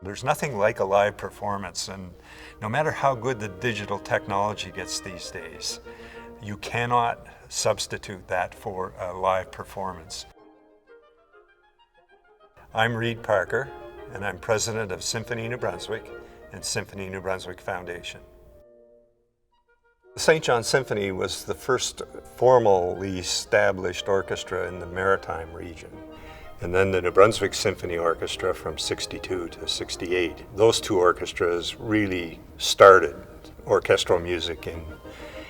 There's nothing like a live performance, and no matter how good the digital technology gets these days, you cannot substitute that for a live performance. I'm Reid Parker, and I'm president of Symphony New Brunswick and Symphony New Brunswick Foundation. The St. John Symphony was the first formally established orchestra in the Maritime region. And then the New Brunswick Symphony Orchestra from '62 to '68. Those two orchestras really started orchestral music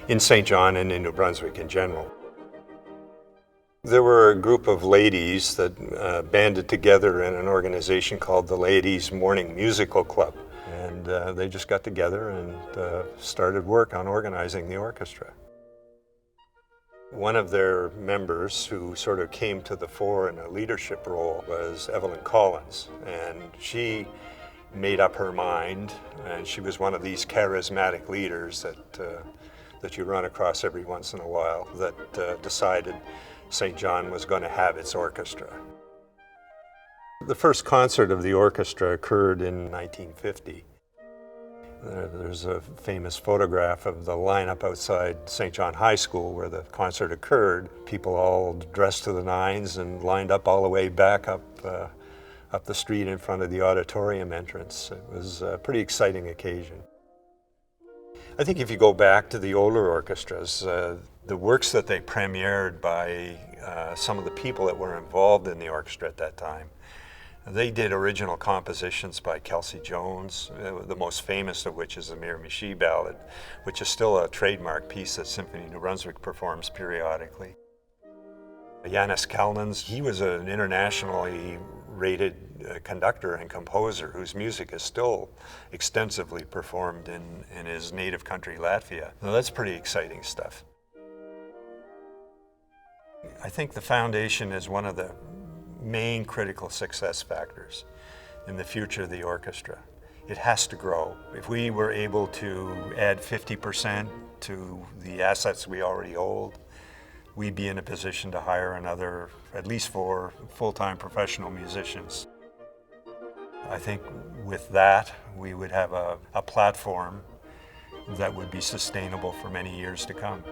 in St. John and in New Brunswick in general. There were a group of ladies that banded together in an organization called the Ladies Morning Musical Club. And they just got together and started work on organizing the orchestra. One of their members who sort of came to the fore in a leadership role was Evelyn Collins, and she made up her mind, and she was one of these charismatic leaders that you run across every once in a while that decided St. John was going to have its orchestra. The first concert of the orchestra occurred in 1950. There's a famous photograph of the lineup outside St. John High School where the concert occurred. People all dressed to the nines and lined up all the way back up the street in front of the auditorium entrance. It was a pretty exciting occasion. I think if you go back to the older orchestras, the works that they premiered by some of the people that were involved in the orchestra at that time, they did original compositions by Kelsey Jones, the most famous of which is the Miramichi Ballad, which is still a trademark piece that Symphony New Brunswick performs periodically. Janis Kalnins, he was an internationally rated conductor and composer whose music is still extensively performed in his native country, Latvia. Now, that's pretty exciting stuff. I think the foundation is one of the main critical success factors in the future of the orchestra. It has to grow. If we were able to add 50% to the assets we already hold, we'd be in a position to hire another, at least 4 full-time professional musicians. I think with that, we would have a platform that would be sustainable for many years to come.